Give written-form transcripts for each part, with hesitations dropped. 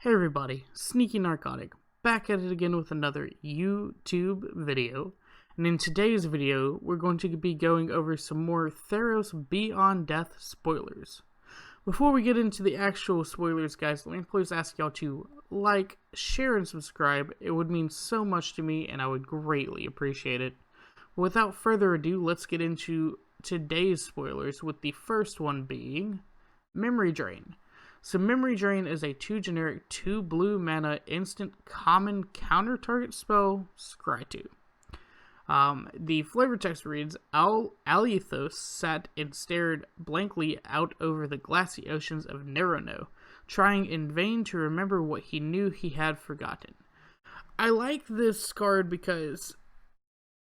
Hey everybody, Sneaky Narcotic, back at it again with another YouTube video. And in today's video, we're going to be going over some more Theros Beyond Death spoilers. Before we get into the actual spoilers, guys, let me please ask y'all to like, share, and subscribe. It would mean so much to me, and I would greatly appreciate it. Without further ado, let's get into today's spoilers, with the first one being Memory Drain. So Memory Drain is a 2 generic 2 blue mana instant common counter target spell, scry 2. The flavor text reads, Alethos sat and stared blankly out over the glassy oceans of Nerono, trying in vain to remember what he knew he had forgotten. I like this card because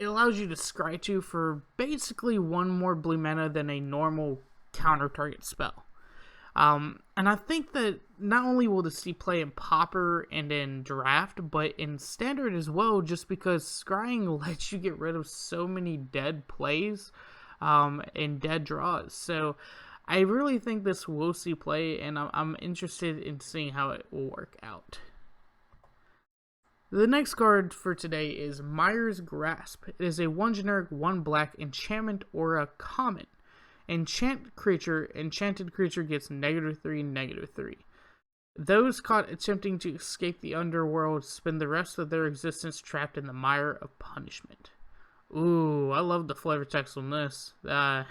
it allows you to scry 2 for basically 1 more blue mana than a normal counter target spell. And I think that not only will this see play in Pauper and in Draft, but in Standard as well, just because scrying lets you get rid of so many dead plays, and dead draws. So I really think this will see play, and I'm interested in seeing how it will work out. The next card for today is Mire's Grasp. It is a 1 generic 1 black enchantment aura common. Enchanted creature gets -3/-3. Those caught attempting to escape the Underworld spend the rest of their existence trapped in the mire of punishment. Ooh, I love the flavor text on this. So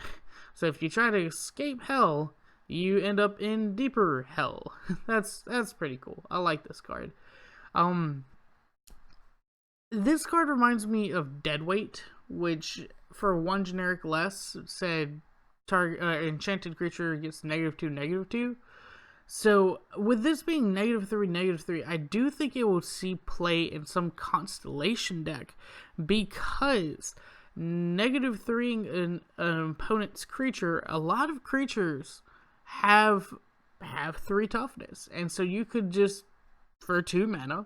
if you try to escape hell, you end up in deeper hell. That's pretty cool. I like this card. This card reminds me of Deadweight, which for 1 generic less said enchanted creature gets -2/-2. So with this being -3/-3, I do think it will see play in some constellation deck, because -3ing an opponent's creature, a lot of creatures have 3 toughness, and so you could just, for 2 mana,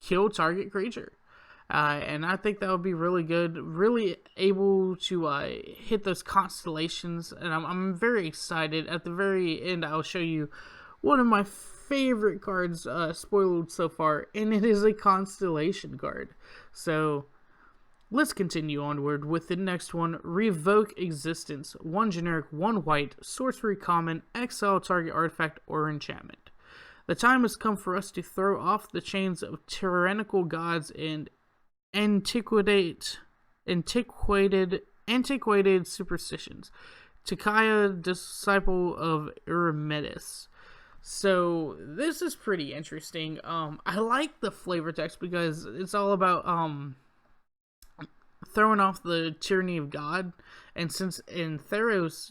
kill target creature. And I think that would be really good, really able to hit those constellations, and I'm very excited. At the very end, I'll show you one of my favorite cards spoiled so far, and it is a constellation card. So let's continue onward with the next one, Revoke Existence. 1 generic 1 white sorcery common, exile target artifact or enchantment. The time has come for us to throw off the chains of tyrannical gods and antiquated superstitions. Takaya, disciple of Eremetis. So this is pretty interesting. I like the flavor text because it's all about throwing off the tyranny of God, and since in Theros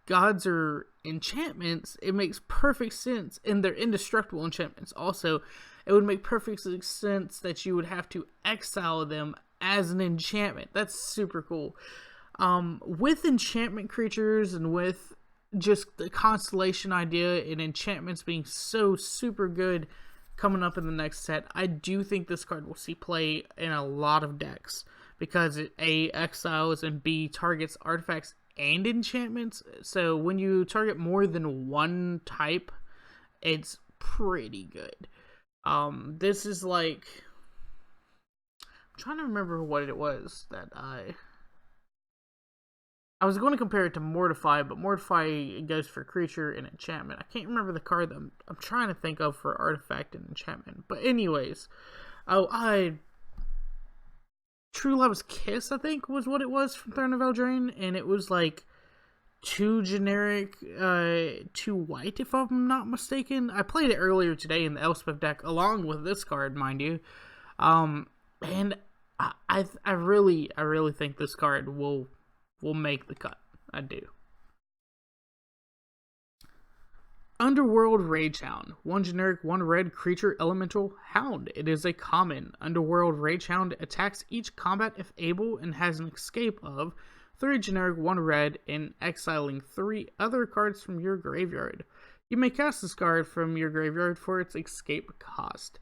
gods are enchantments, it makes perfect sense, and they're indestructible enchantments also. It would make perfect sense that you would have to exile them as an enchantment. That's super cool. With enchantment creatures and with just the constellation idea and enchantments being so super good coming up in the next set, I do think this card will see play in a lot of decks, because it A, exiles, and B, targets artifacts and enchantments. So when you target more than one type, it's pretty good. This is like, I'm trying to remember what it was that I was going to compare it to Mortify, but Mortify goes for creature and enchantment. I can't remember the card that I'm trying to think of for artifact and enchantment. But anyways, True Love's Kiss, I think, was what it was from Throne of Eldraine, and it was like 2 generic, 2 white, if I'm not mistaken. I played it earlier today in the Elspeth deck, along with this card, mind you. And I really think this card will make the cut. I do. Underworld Rage Hound. 1 generic 1 red creature elemental Hound. It is a common. Underworld Rage Hound attacks each combat if able and has an escape of 3 generic 1 red and exiling 3 other cards from your graveyard. You may cast this card from your graveyard for its escape cost.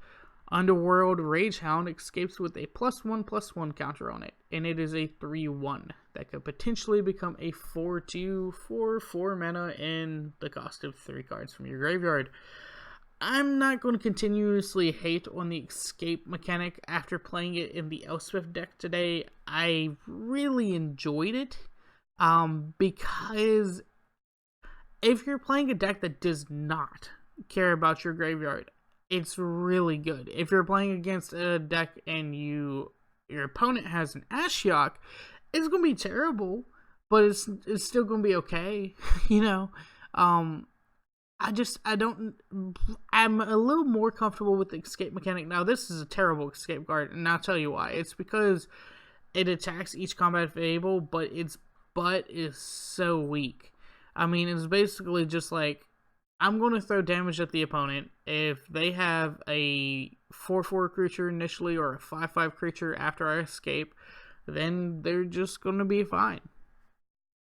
Underworld Rage Hound escapes with a +1/+1 counter on it, and it is a 3/1 that could potentially become a 4/2 for 4 mana and the cost of 3 cards from your graveyard. I'm not going to continuously hate on the escape mechanic after playing it in the Elspeth deck today. I really enjoyed it, because if you're playing a deck that does not care about your graveyard, it's really good. If you're playing against a deck and your opponent has an Ashiok, it's going to be terrible, but it's still going to be okay, you know. I'm a little more comfortable with the escape mechanic. Now, this is a terrible escape card, and I'll tell you why. It's because it attacks each combat variable, but its butt is so weak. I mean, it's basically just like, I'm going to throw damage at the opponent. If they have a 4/4 creature initially or a 5/5 creature after I escape, then they're just going to be fine.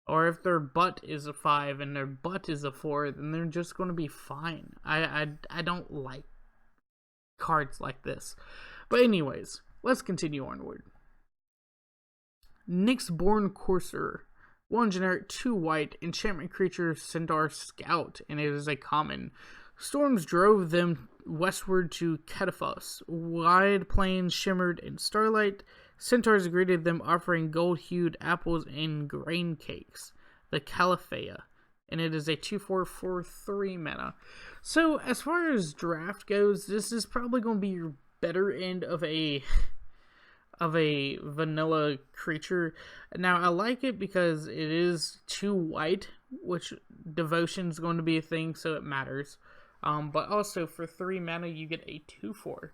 Or if their butt is a 5 and their butt is a 4, then they're just going to be fine. I don't like cards like this. But anyways, let's continue onward. Nyxborn Courser. 1 generic, 2 white, enchantment creature, Centaur Scout, and it is a common. Storms drove them westward to Klothys. Wide plains shimmered in starlight. Centaurs greeted them, offering gold-hued apples and grain cakes. The Caliphea. And it is a 2/4/4/3 mana. So, as far as draft goes, this is probably going to be your better end of a vanilla creature. Now, I like it because it is 2 white, which devotion is going to be a thing, so it matters. But also, for 3 mana, you get a 2/4.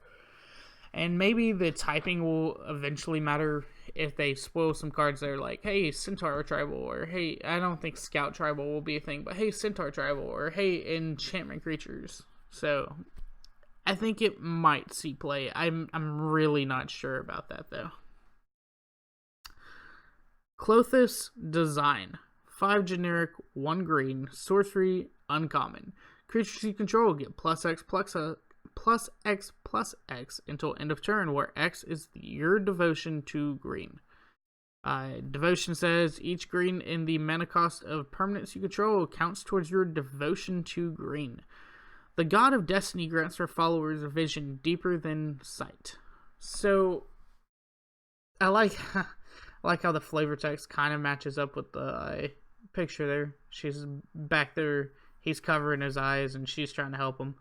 And maybe the typing will eventually matter if they spoil some cards that are like, hey, Centaur Tribal, or hey, I don't think Scout Tribal will be a thing, but hey, Centaur Tribal, or hey, enchantment creatures. So, I think it might see play. I'm really not sure about that, though. Klothys Design. 5 generic, 1 green, sorcery, uncommon. Creatures you control get +X/+X until end of turn, where X is your devotion to green. Devotion says each green in the mana cost of permanents you control counts towards your devotion to green. The God of Destiny grants her followers a vision deeper than sight. So, I like how the flavor text kind of matches up with the picture there. She's back there, he's covering his eyes, and she's trying to help him.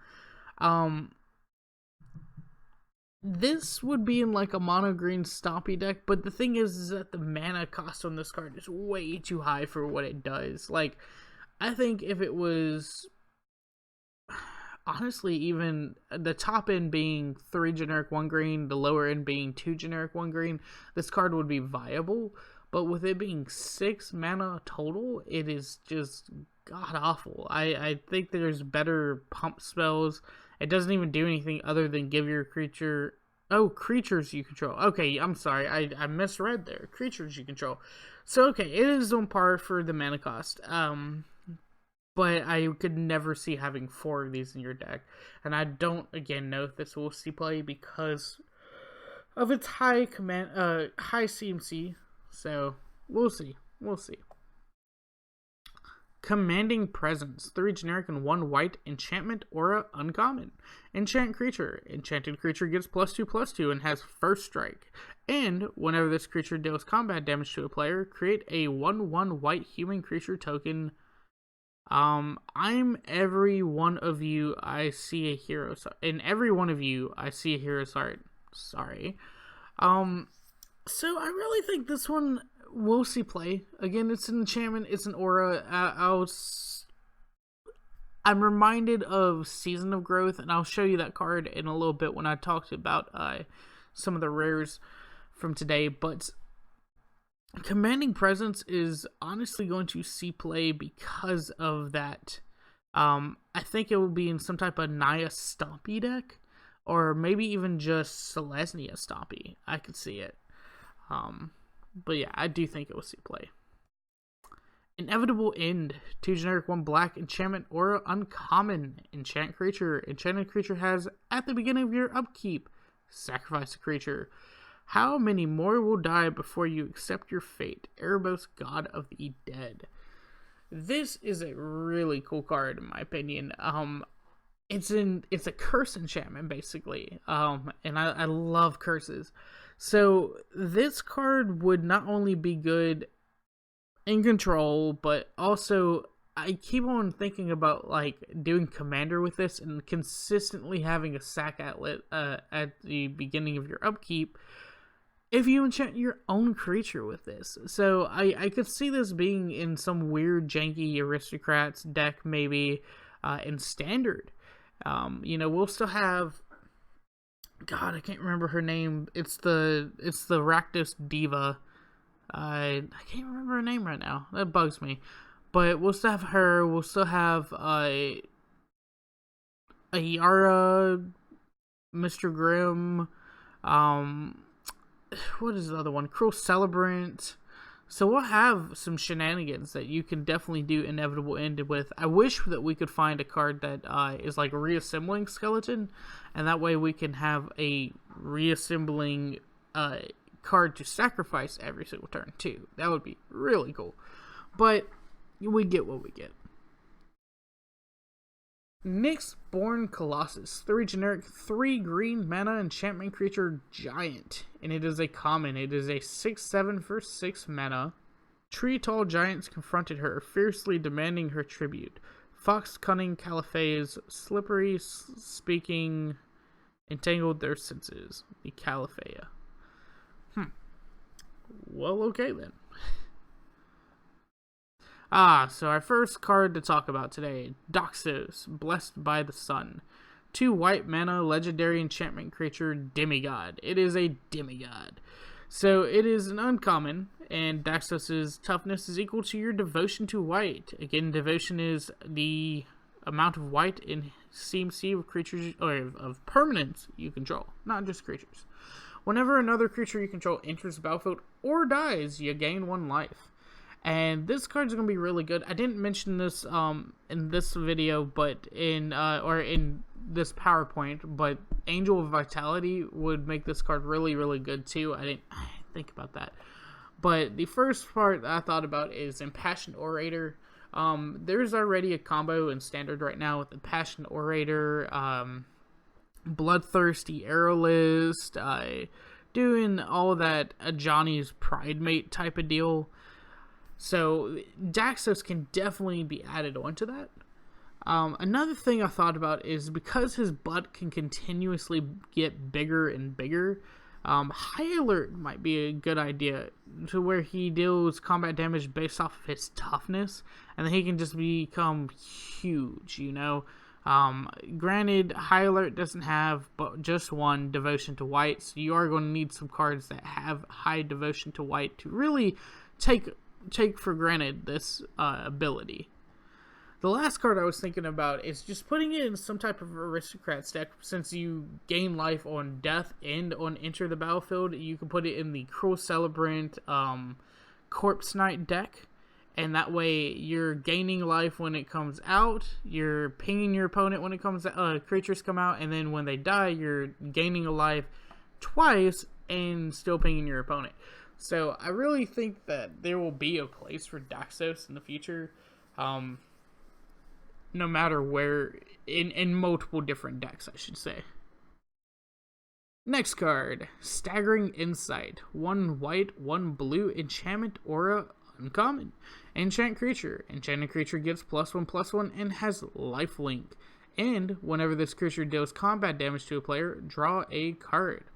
This would be in like a mono green stompy deck, but the thing is that the mana cost on this card is way too high for what it does. Like, I think if it was, honestly, even the top end being 3 generic 1 green, the lower end being 2 generic 1 green, this card would be viable. But with it being 6 mana total, it is just god awful. I think there's better pump spells. It doesn't even do anything other than give your creature... Oh, creatures you control. Okay, I'm sorry. I misread there. Creatures you control. So, okay, it is on par for the mana cost. But I could never see having 4 of these in your deck. And I don't, again, know if this will see play because of its high CMC. So, we'll see. We'll see. Commanding Presence. 3 generic and 1 white. Enchantment Aura uncommon. Enchant creature. Enchanted creature gets +2/+2 and has first strike. And whenever this creature deals combat damage to a player, create a 1/1 white human creature token. I'm every one of you I see a hero. In every one of you I see a hero's heart. Sorry. So I really think this one will see play. Again, it's an enchantment, it's an aura. I'm reminded of Season of Growth, and I'll show you that card in a little bit when I talked about some of the rares from today. But Commanding Presence is honestly going to see play because of that. I think it will be in some type of Naya Stompy deck, or maybe even just Selesnya Stompy. I could see it. But yeah, I do think it will see play. Inevitable End. 2 generic, 1 black, enchantment aura uncommon. Enchant creature. Enchanted creature has, at the beginning of your upkeep, sacrifice a creature. How many more will die before you accept your fate? Erebos, God of the Dead. This is a really cool card, in my opinion. it's a curse enchantment basically, and I love curses. So this card would not only be good in control, but also I keep on thinking about like doing commander with this and consistently having a sack outlet at the beginning of your upkeep if you enchant your own creature with this. So I could see this being in some weird janky aristocrats deck maybe, in standard. We'll still have, God, I can't remember her name. It's the Rakdos Diva. I can't remember her name right now. That bugs me. But we'll still have her. We'll still have a Yara, Mr. Grimm. What is the other one? Cruel Celebrant. So we'll have some shenanigans that you can definitely do Inevitable End with. I wish that we could find a card that is like reassembling skeleton, and that way we can have a reassembling card to sacrifice every single turn too. That would be really cool. But we get what we get. Nyxborn Colossus, 3 generic, 3 green mana enchantment creature giant, and it is a common. It is a 6/7 for 6 mana. Tree tall giants confronted her, fiercely demanding her tribute. Fox cunning Caliphase, slippery speaking, entangled their senses. The Caliphea. Well, okay then. So our first card to talk about today, Daxos, Blessed by the Sun. 2 white mana, legendary enchantment creature, demigod. It is a demigod. So it is an uncommon, and Daxos' toughness is equal to your devotion to white. Again, devotion is the amount of white in CMC of creatures, or of permanents you control, not just creatures. Whenever another creature you control enters the battlefield or dies, you gain 1 life. And this card's going to be really good. I didn't mention this in this video, but in this PowerPoint, but Angel of Vitality would make this card really, really good too. I didn't think about that. But the first part that I thought about is Impassioned Orator. There's already a combo in Standard right now with Impassioned Orator, Bloodthirsty Arrowlist, doing all that Johnny's Pride Mate type of deal. So Daxos can definitely be added onto that. Another thing I thought about is because his butt can continuously get bigger and bigger, High Alert might be a good idea, to where he deals combat damage based off of his toughness, and then he can just become huge, Granted, High Alert doesn't have but just 1 devotion to white, so you are going to need some cards that have high devotion to white to really take for granted this ability. The last card I was thinking about is just putting it in some type of Aristocrats deck. Since you gain life on death and on enter the battlefield, you can put it in the Cruel Celebrant Corpse Knight deck, and that way you're gaining life when it comes out, you're pinging your opponent when it comes out, creatures come out, and then when they die you're gaining a life twice and still pinging your opponent. So I really think that there will be a place for Daxos in the future, no matter where, in multiple different decks, I should say. Next card, Staggering Insight. 1 white, 1 blue, enchantment aura, uncommon. Enchant creature. Enchanted creature gets +1/+1 and has lifelink. And whenever this creature deals combat damage to a player, draw a card.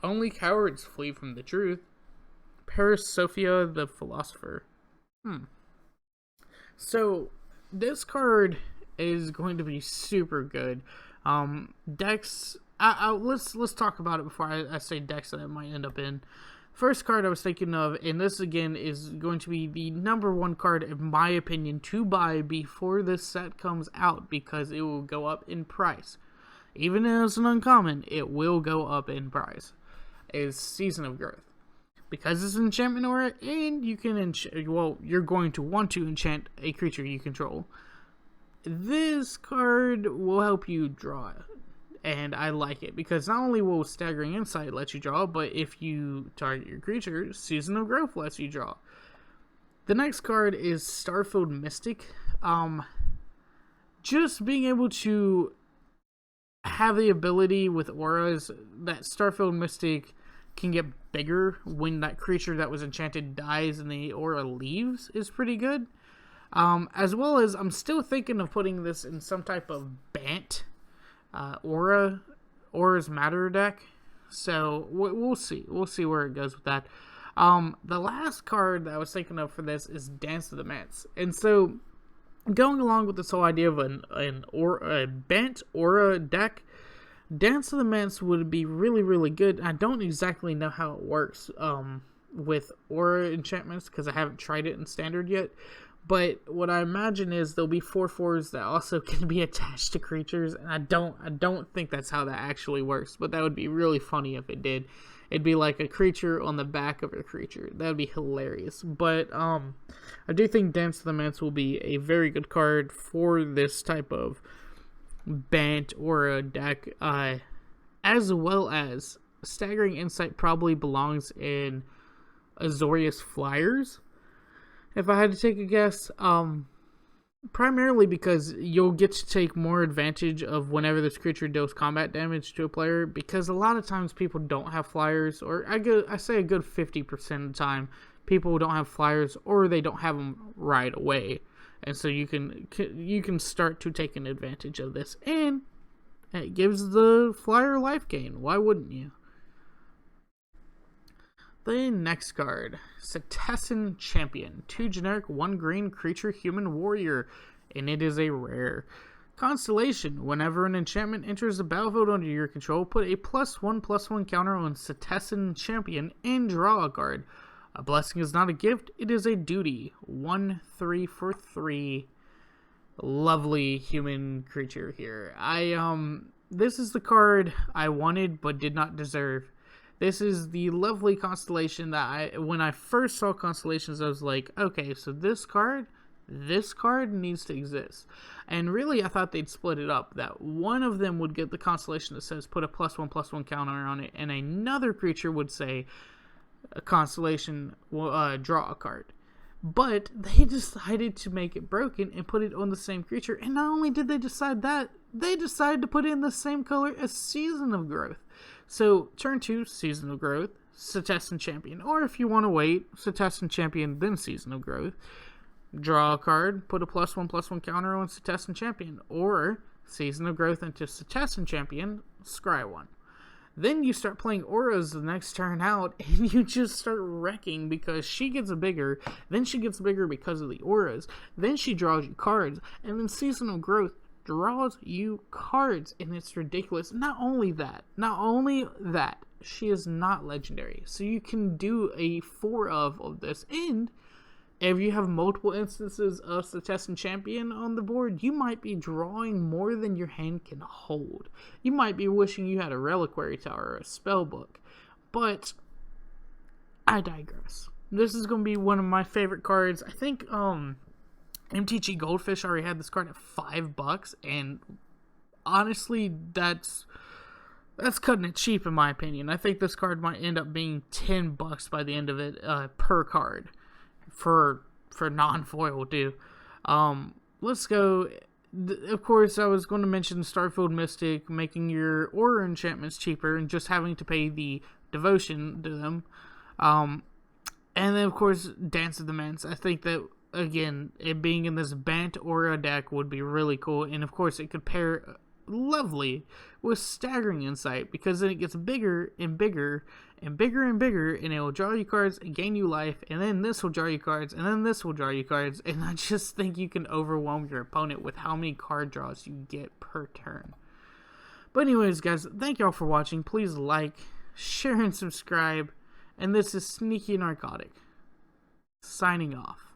Only cowards flee from the truth. Paris Sophia the Philosopher. So this card is going to be super good. Decks. Let's talk about it before I say decks that it might end up in. First card I was thinking of, and this again is going to be the #1 card in my opinion to buy before this set comes out, because it will go up in price. Even as an uncommon, it will go up in price. Is Season of Growth. Because it's an enchantment aura, and you can you're going to want to enchant a creature you control. This card will help you draw, and I like it because not only will Staggering Insight let you draw, but if you target your creature, Season of Growth lets you draw. The next card is Starfield Mystic. Just being able to have the ability with auras that Starfield Mystic can get bigger when that creature that was enchanted dies and the aura leaves is pretty good. As well as I'm still thinking of putting this in some type of Bant Aura's Matter deck. So we'll see. We'll see where it goes with that. The last card that I was thinking of for this is Dance of the Mance. And so going along with this whole idea of a Bant Aura deck, Dance of the Mance would be really, really good. I don't exactly know how it works with Aura enchantments because I haven't tried it in Standard yet. But what I imagine is there'll be 4/4s that also can be attached to creatures, and I don't think that's how that actually works. But that would be really funny if it did. It'd be like a creature on the back of a creature. That would be hilarious. But I do think Dance of the Mance will be a very good card for this type of Bant or a deck, as well as Staggering Insight probably belongs in Azorius Flyers. If I had to take a guess, primarily because you'll get to take more advantage of whenever this creature deals combat damage to a player, because a lot of times people don't have flyers, or I say a good 50% of the time, people don't have flyers, or they don't have them right away. And so you can start to take an advantage of this, and it gives the flyer life gain. Why wouldn't you? The next card, Setessan Champion. 2 generic, 1 green creature human warrior, and it is a rare. Constellation. Whenever an enchantment enters the battlefield under your control, put a +1/+1 counter on Setessan Champion and draw a card. A blessing is not a gift, it is a duty. 1/3 for 3. Lovely human creature here. This is the card I wanted but did not deserve. This is the lovely constellation that when I first saw constellations, I was like, okay, so this card needs to exist. And really, I thought they'd split it up, that one of them would get the constellation that says put a +1/+1 counter on it, and another creature would say a constellation will draw a card. But they decided to make it broken and put it on the same creature. And not only did they decide that, they decided to put it in the same color as Season of Growth. So, turn 2, Season of Growth, Setessan Champion. Or if you want to wait, Setessan Champion, then Season of Growth. Draw a card, put a +1/+1 counter on Setessan Champion. Or, Season of Growth into Setessan Champion, scry 1. Then you start playing auras the next turn out, and you just start wrecking because she gets bigger, then she gets bigger because of the auras, then she draws you cards, and then Seasonal Growth draws you cards, and it's ridiculous. Not only that, she is not legendary, so you can do a 4 of this, and if you have multiple instances of Setessan Champion on the board, you might be drawing more than your hand can hold. You might be wishing you had a Reliquary Tower or a Spellbook. But I digress. This is going to be one of my favorite cards. I think MTG Goldfish already had this card at $5, and honestly, that's cutting it cheap in my opinion. I think this card might end up being $10 by the end of it per card. For non-foil too. Let's go. Of course, I was going to mention Starfield Mystic making your aura enchantments cheaper and just having to pay the devotion to them. And then of course Dance of the Mance. I think that again, it being in this Bant aura deck would be really cool, and of course it could pair lovely with Staggering Insight, because then it gets bigger and bigger and bigger and bigger, and it will draw you cards and gain you life, and then this will draw you cards, and then this will draw you cards, and I just think you can overwhelm your opponent with how many card draws you get per turn. But anyways, guys, thank y'all for watching. Please like, share, and subscribe, and this is Sneaky Narcotic, signing off.